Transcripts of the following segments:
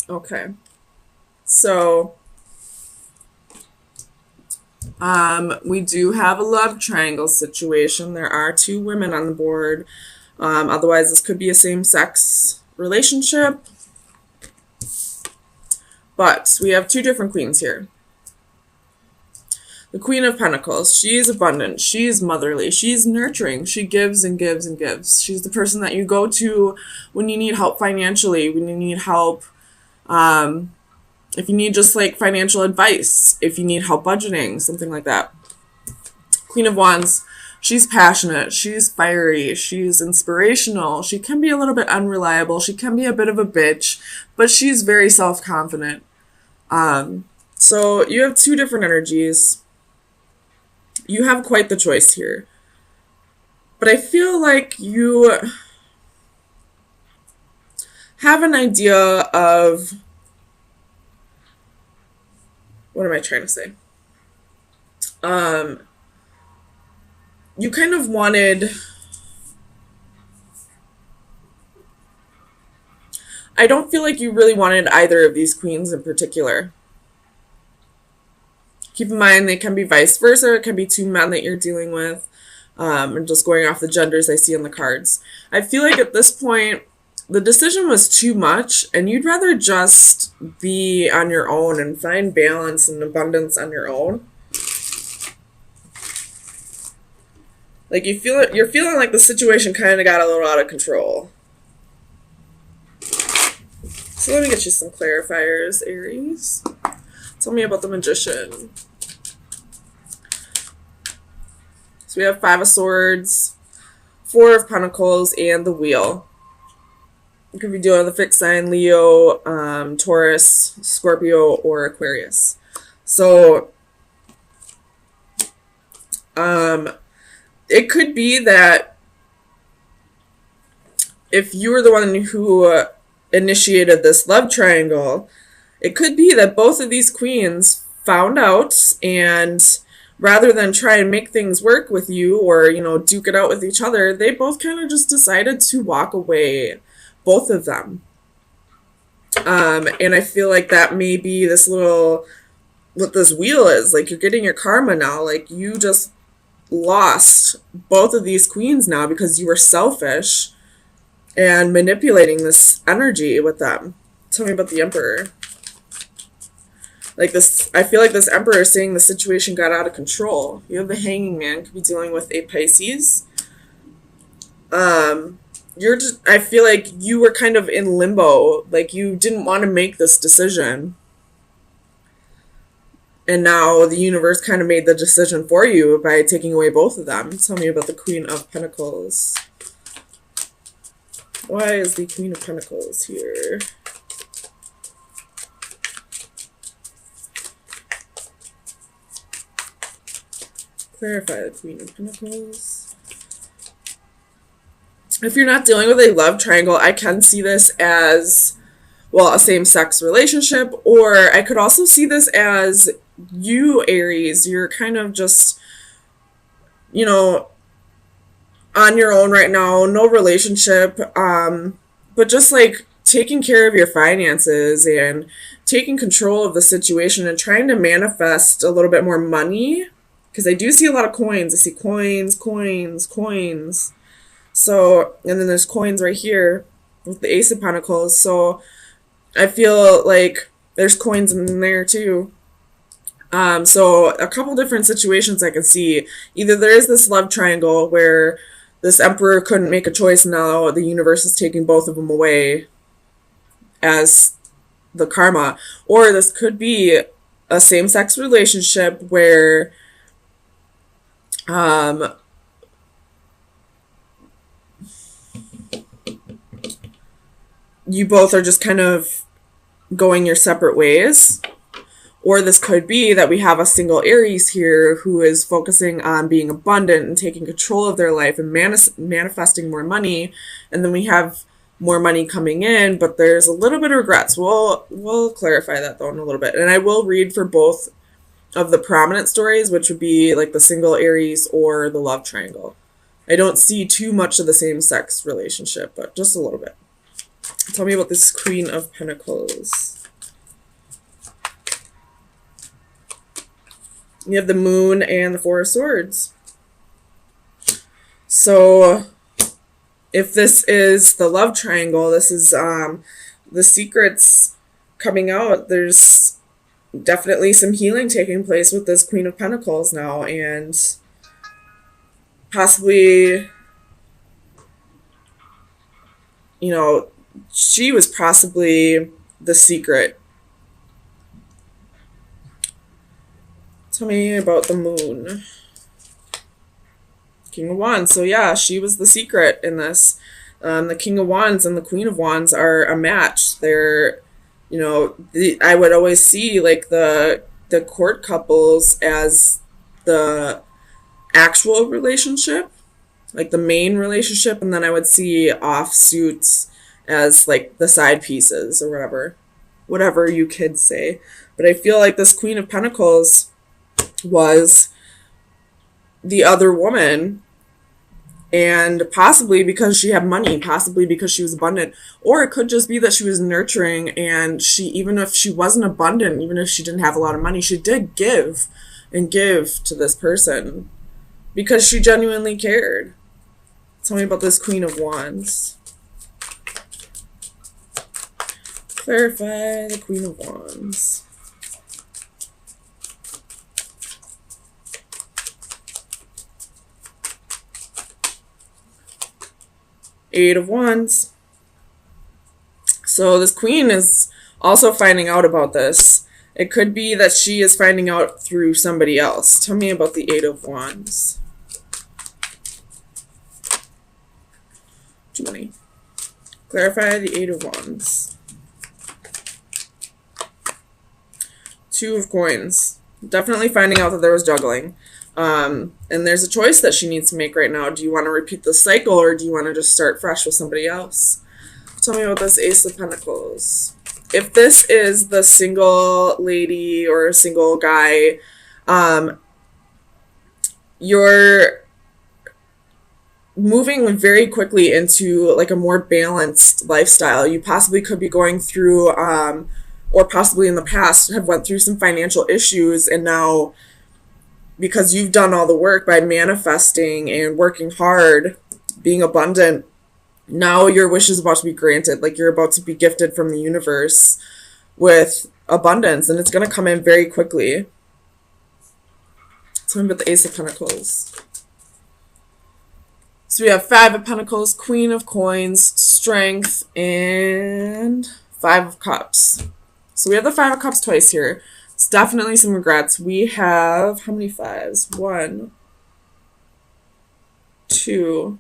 Okay. So, we do have a love triangle situation. There are two women on the board. Otherwise, this could be a same-sex relationship. But we have two different queens here. The Queen of Pentacles, she is abundant, she's motherly, she's nurturing, she gives and gives and gives. She's the person that you go to when you need help financially, when you need help, if you need just like financial advice, if you need help budgeting, something like that. Queen of Wands, she's passionate, she's fiery, she's inspirational, she can be a little bit unreliable, she can be a bit of a bitch, but she's very self confident. So you have two different energies. You have quite the choice here. But I feel like you have an idea of what am I trying to say? Um, you kind of wanted. I don't feel like you really wanted either of these queens in particular. Keep in mind they can be vice versa. It can be two men that you're dealing with. And just going off the genders I see on the cards. I feel like at this point, the decision was too much, and you'd rather just be on your own and find balance and abundance on your own. Like you're feeling like the situation kind of got a little out of control. So let me get you some clarifiers, Aries. Tell me about the Magician. So we have Five of Swords, Four of Pentacles, and the Wheel. You could be dealing with a fixed sign, Leo, Taurus, Scorpio, or Aquarius. So, it could be that if you were the one who initiated this love triangle, it could be that both of these queens found out, and rather than try and make things work with you or, duke it out with each other, they both kind of just decided to walk away, both of them. And I feel like that may be this little, what this wheel is. Like, you're getting your karma now. Like, you just lost both of these queens now because you were selfish and manipulating this energy with them. Tell me about the Emperor. Like this, I feel like this Emperor is saying the situation got out of control. You have the Hanging Man, could be dealing with a Pisces. I feel like you were kind of in limbo. Like, you didn't want to make this decision. And now the universe kind of made the decision for you by taking away both of them. Tell me about the Queen of Pentacles. Why is the Queen of Pentacles here? Clarify the Queen of Pentacles. If you're not dealing with a love triangle, I can see this as, well, a same-sex relationship, or I could also see this as you, Aries. You're kind of just, on your own right now, no relationship, but just like taking care of your finances and taking control of the situation and trying to manifest a little bit more money. Because I do see a lot of coins. I see coins, coins, coins. So, and then there's coins right here with the Ace of Pentacles. So I feel like there's coins in there too. So a couple different situations I can see. Either there is this love triangle where this Emperor couldn't make a choice, now the universe is taking both of them away as the karma. Or this could be a same-sex relationship where you both are just kind of going your separate ways. Or this could be that we have a single Aries here who is focusing on being abundant and taking control of their life and manifesting more money. And then we have more money coming in, but there's a little bit of regrets. We'll clarify that though in a little bit. And I will read for both of the prominent stories, which would be like the single Aries or the love triangle. I don't see too much of the same sex relationship, but just a little bit. Tell me about this Queen of Pentacles. You have the Moon and the Four of Swords. So if this is the love triangle, this is the secrets coming out. There's definitely some healing taking place with this Queen of Pentacles now, and possibly, you know, she was possibly the secret. Tell me about the Moon. King of Wands. So yeah, she was the secret in this. The King of Wands and the Queen of Wands are a match. They're, I would always see like the court couples as the actual relationship, like the main relationship, and then I would see offsuits as like the side pieces or whatever you kids say. But I feel like this Queen of Pentacles was the other woman, and possibly because she had money, possibly because she was abundant, or it could just be that she was nurturing, and she, even if she wasn't abundant, even if she didn't have a lot of money, she did give and give to this person because she genuinely cared. Tell me about this Queen of Wands. Clarify the Queen of Wands. Eight of Wands. So this queen is also finding out about this. It could be that she is finding out through somebody else. Tell me about the Eight of Wands. Too many. Clarify the Eight of Wands. Two of Coins. Definitely finding out that there was juggling. And there's a choice that she needs to make right now. Do you want to repeat the cycle, or do you want to just start fresh with somebody else? Tell me about this Ace of Pentacles. If this is the single lady or single guy, you're moving very quickly into like a more balanced lifestyle. You possibly could be going through, or possibly in the past have went through some financial issues, and now, because you've done all the work by manifesting and working hard, being abundant, now your wish is about to be granted. Like you're about to be gifted from the universe with abundance, and it's going to come in very quickly. Tell me about the Ace of Pentacles. So we have Five of Pentacles, Queen of Coins, Strength, and Five of Cups. So we have the Five of Cups twice here. It's definitely some regrets. We have, how many fives? 1, 2,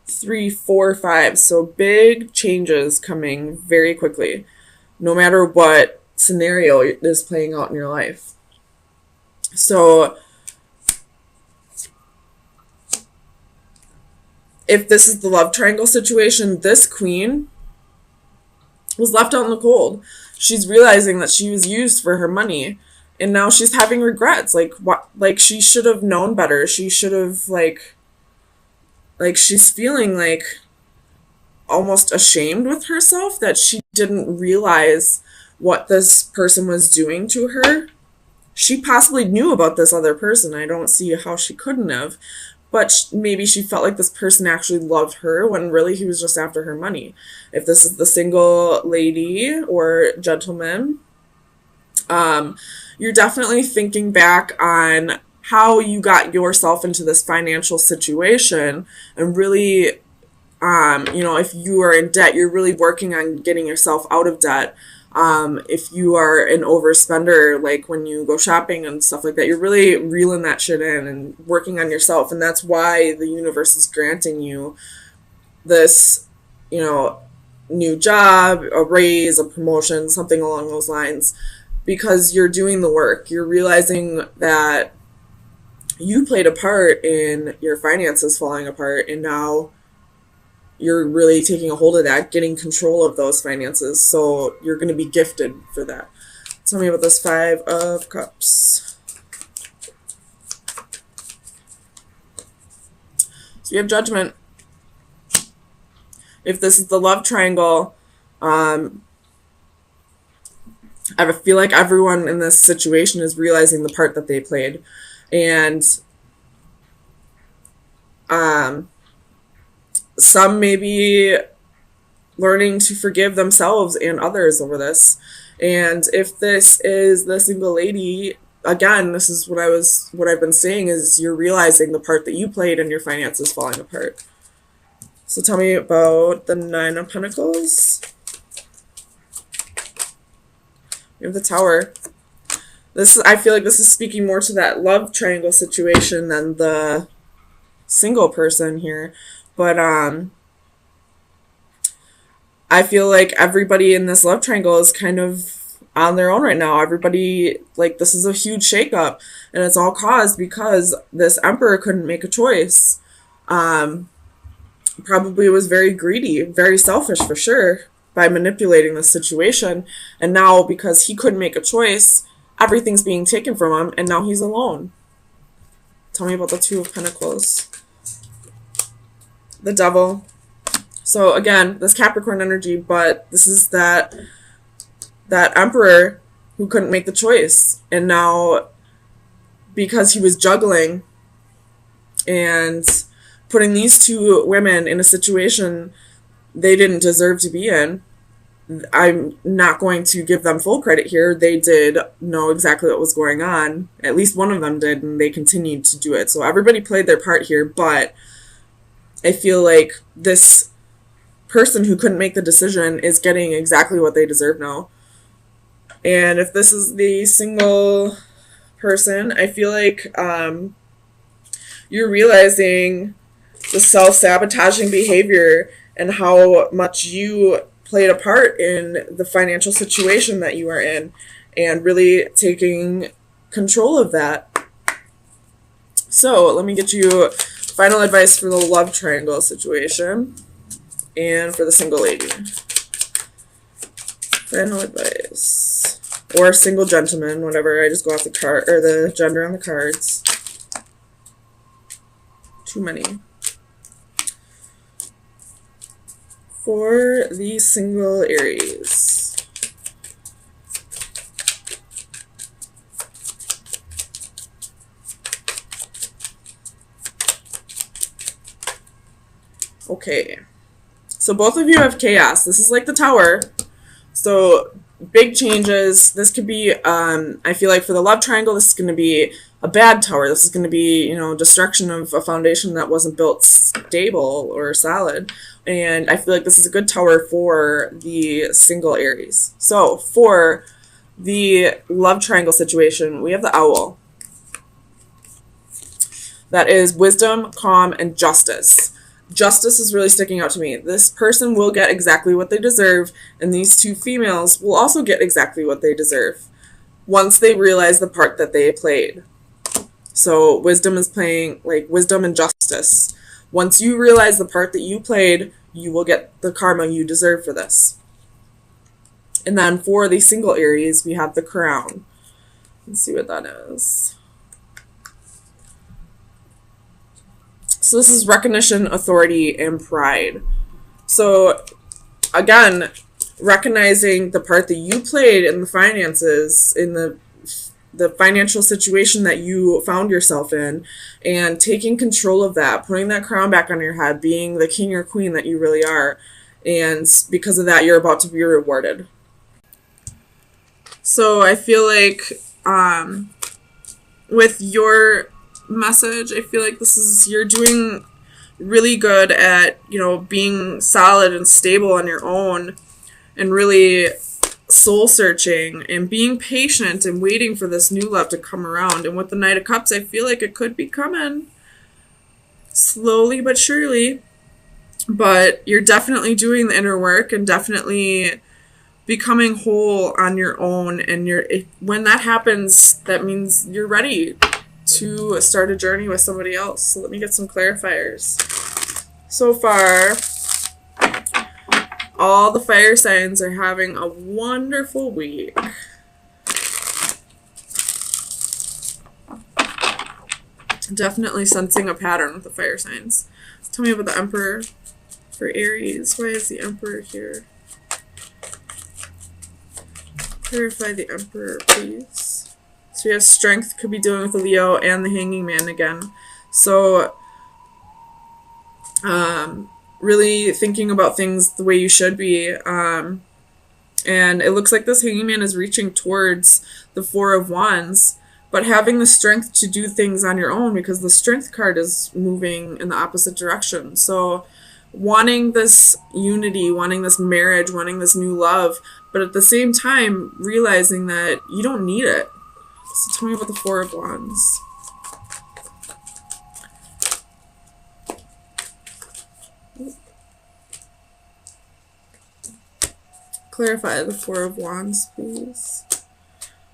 3, 4, 5. So big changes coming very quickly, no matter what scenario is playing out in your life. So if this is the love triangle situation, this queen was left out in the cold. She's realizing that she was used for her money, and now she's having regrets. Like what? Like she should have known better. She should have like she's feeling like almost ashamed with herself that she didn't realize what this person was doing to her. She possibly knew about this other person. I don't see how she couldn't have. But maybe she felt like this person actually loved her when really he was just after her money. If this is the single lady or gentleman, you're definitely thinking back on how you got yourself into this financial situation, and really, if you are in debt, you're really working on getting yourself out of debt. If you are an overspender, like when you go shopping and stuff like that, you're really reeling that shit in and working on yourself. And that's why the universe is granting you this, new job, a raise, a promotion, something along those lines, because you're doing the work. You're realizing that you played a part in your finances falling apart, and now you're really taking a hold of that, getting control of those finances. So you're going to be gifted for that. Tell me about this Five of Cups. So you have Judgment. If this is the love triangle, I feel like everyone in this situation is realizing the part that they played. And some may be learning to forgive themselves and others over this. And if this is the single lady, again, this is what I've been saying is you're realizing the part that you played and your finances falling apart. So tell me about the Nine of Pentacles. We have the Tower. I feel like this is speaking more to that love triangle situation than the single person here. But I feel like everybody in this love triangle is kind of on their own right now. Everybody, like, this is a huge shakeup, and it's all caused because this Emperor couldn't make a choice. Probably was very greedy, very selfish for sure, by manipulating the situation. And now, because he couldn't make a choice, everything's being taken from him, and now he's alone. Tell me about the Two of Pentacles. The Devil. So again, this Capricorn energy, but this is that Emperor who couldn't make the choice. And now, because he was juggling and putting these two women in a situation they didn't deserve to be in, I'm not going to give them full credit here. They did know exactly what was going on. At least one of them did, and they continued to do it. So everybody played their part here, but I feel like this person who couldn't make the decision is getting exactly what they deserve now. And if this is the single person, I feel like you're realizing the self-sabotaging behavior and how much you played a part in the financial situation that you are in, and really taking control of that. So let me get you final advice for the love triangle situation and for the single lady. Final advice. Or single gentleman, whatever. I just go off the card, or the gender on the cards. Too many. For the single Aries. Okay. So both of you have chaos. This is like the Tower. So big changes. This could be, I feel like for the love triangle, this is going to be a bad tower. This is going to be, destruction of a foundation that wasn't built stable or solid. And I feel like this is a good tower for the single Aries. So for the love triangle situation, we have the Owl. That is wisdom, calm, and justice. Justice is really sticking out to me. This person will get exactly what they deserve, and these two females will also get exactly what they deserve once they realize the part that they played. So wisdom is playing like wisdom and justice. Once you realize the part that you played, you will get the karma you deserve for this. And then for the single Aries, we have the Crown. Let's see what that is. So this is recognition, authority, and pride. So again, recognizing the part that you played in the finances, in the financial situation that you found yourself in, and taking control of that, putting that crown back on your head, being the king or queen that you really are. And because of that, you're about to be rewarded. So I feel like with your message, I feel like you're doing really good at, being solid and stable on your own, and really soul searching and being patient and waiting for this new love to come around. And with the Knight of Cups, I feel like it could be coming slowly but surely, but you're definitely doing the inner work and definitely becoming whole on your own. And when that happens, that means you're ready to start a journey with somebody else. So let me get some clarifiers. So far, all the fire signs are having a wonderful week. Definitely sensing a pattern with the fire signs. Tell me about the Emperor for Aries. Why is the Emperor here? Clarify the Emperor, please. So we have Strength, could be dealing with the Leo, and the Hanging Man again. So, really thinking about things the way you should be. And it looks like this Hanging Man is reaching towards the Four of Wands, but having the strength to do things on your own, because the Strength card is moving in the opposite direction. So wanting this unity, wanting this marriage, wanting this new love, but at the same time realizing that you don't need it. So tell me about the Four of Wands. Clarify the Four of Wands, please.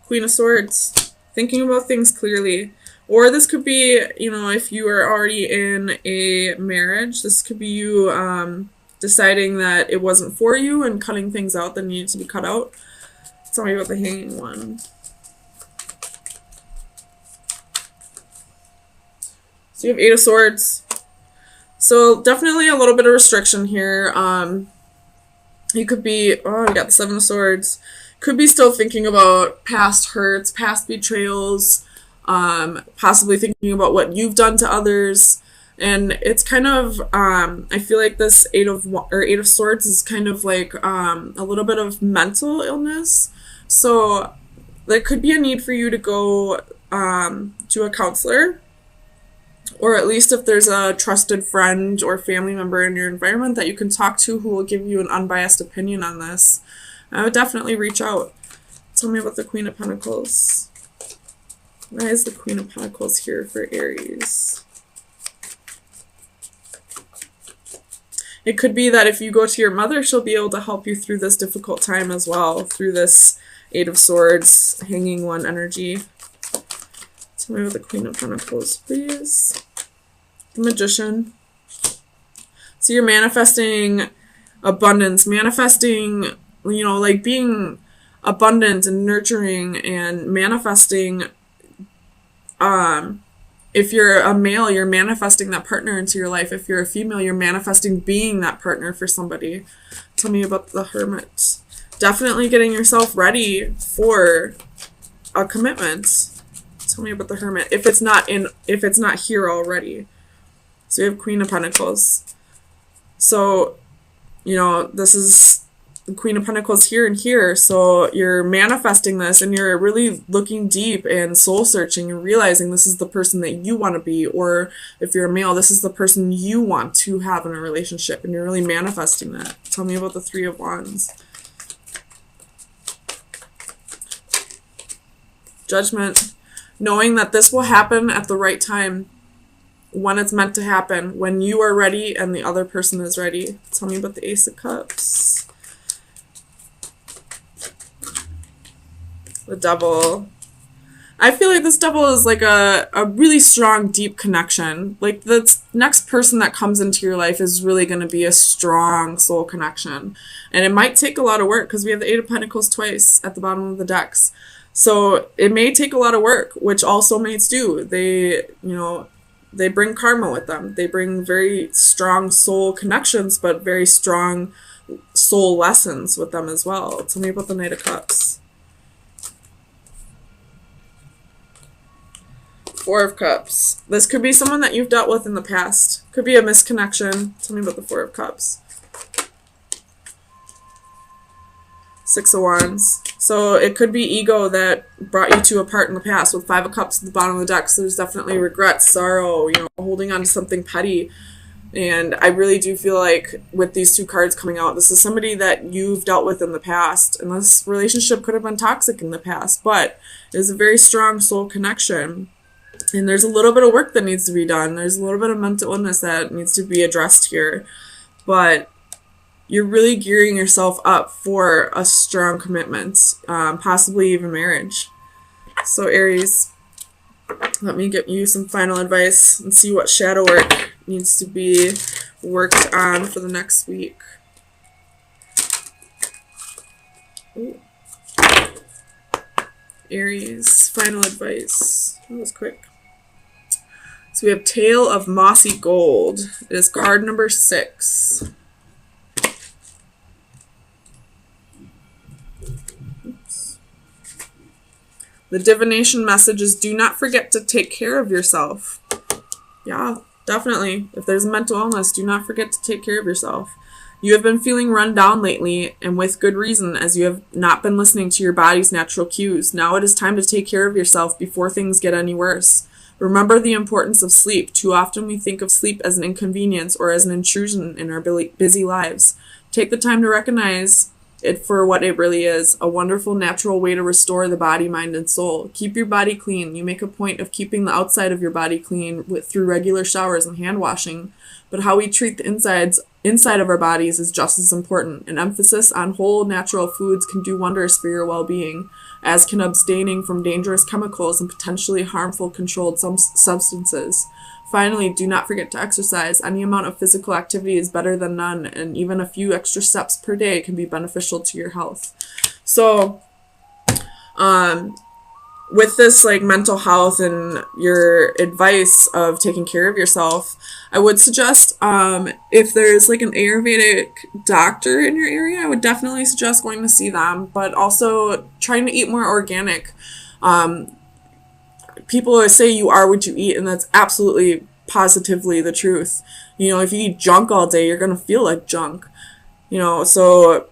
Queen of Swords. Thinking about things clearly. Or this could be, you know, if you are already in a marriage, this could be you deciding that it wasn't for you and cutting things out that needed to be cut out. Tell me about the Hanging One. So you have Eight of Swords. So definitely a little bit of restriction here. You could be, oh, you got the Seven of Swords. Could be still thinking about past hurts, past betrayals, possibly thinking about what you've done to others. And it's kind of, I feel like this Eight of Swords is kind of like a little bit of mental illness. So there could be a need for you to go to a counselor, or at least if there's a trusted friend or family member in your environment that you can talk to who will give you an unbiased opinion on this. I would definitely reach out. Tell me about the Queen of Pentacles. Why is the Queen of Pentacles here for Aries? It could be that if you go to your mother, she'll be able to help you through this difficult time as well, through this Eight of Swords, Hanging One energy. Tell me about the Queen of Pentacles, please. The Magician. So you're manifesting abundance, manifesting, you know, like being abundant and nurturing and manifesting. If you're a male, you're manifesting that partner into your life. If you're a female, you're manifesting being that partner for somebody. Tell me about the Hermit. Definitely getting yourself ready for a commitment. Tell me about the Hermit. If it's not here already. So we have Queen of Pentacles. So, you know, this is the Queen of Pentacles here and here. So you're manifesting this and you're really looking deep and soul searching and realizing this is the person that you want to be. Or if you're a male, this is the person you want to have in a relationship, and you're really manifesting that. Tell me about the Three of Wands. Judgment. Knowing that this will happen at the right time, when it's meant to happen, when you are ready and the other person is ready. Tell me about the Ace of Cups. The Devil. I feel like this Devil is like a really strong, deep connection. Like the next person that comes into your life is really going to be a strong soul connection. And it might take a lot of work because we have the Eight of Pentacles twice at the bottom of the decks. So it may take a lot of work, which all soulmates do. They bring karma with them. They bring very strong soul connections, but very strong soul lessons with them as well. Tell me about the Knight of Cups. Four of Cups. This could be someone that you've dealt with in the past. Could be a misconnection. Tell me about the Four of Cups. Six of Wands. So it could be ego that brought you two apart in the past. With Five of Cups at the bottom of the deck, so there's definitely regret, sorrow, you know, holding on to something petty. And I really do feel like with these two cards coming out, this is somebody that you've dealt with in the past. And this relationship could have been toxic in the past, but it is a very strong soul connection. And there's a little bit of work that needs to be done. There's a little bit of mental illness that needs to be addressed here. But you're really gearing yourself up for a strong commitment, possibly even marriage. So Aries, let me give you some final advice and see what shadow work needs to be worked on for the next week. Ooh. Aries, final advice. That was quick. So we have Tale of Mossy Gold. It is card number 6. Oops. The divination message is do not forget to take care of yourself. Yeah, definitely. If there's a mental illness, do not forget to take care of yourself. You have been feeling run down lately, and with good reason, as you have not been listening to your body's natural cues. Now it is time to take care of yourself before things get any worse. Remember the importance of sleep. Too often we think of sleep as an inconvenience or as an intrusion in our busy lives. Take the time to recognize it for what it really is, a wonderful natural way to restore the body, mind, and soul. Keep your body clean. You make a point of keeping the outside of your body clean through regular showers and hand washing, but how we treat the inside of our bodies is just as important. An emphasis on whole natural foods can do wonders for your well-being, as can abstaining from dangerous chemicals and potentially harmful controlled substances. Finally, do not forget to exercise. Any amount of physical activity is better than none, and even a few extra steps per day can be beneficial to your health. So, with this like mental health and your advice of taking care of yourself, I would suggest if there's like an Ayurvedic doctor in your area, I would definitely suggest going to see them, but also trying to eat more organic. People always say you are what you eat, and that's absolutely positively the truth. You know, if you eat junk all day, you're going to feel like junk. You know, so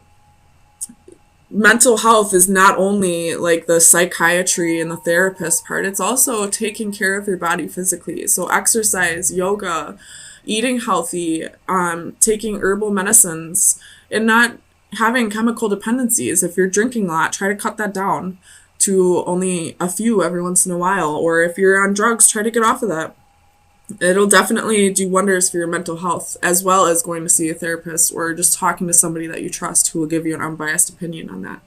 mental health is not only like the psychiatry and the therapist part, it's also taking care of your body physically. So exercise, yoga, eating healthy, taking herbal medicines, and not having chemical dependencies. If you're drinking a lot, try to cut that down to only a few every once in a while. Or if you're on drugs, try to get off of that. It'll definitely do wonders for your mental health, as well as going to see a therapist or just talking to somebody that you trust who will give you an unbiased opinion on that.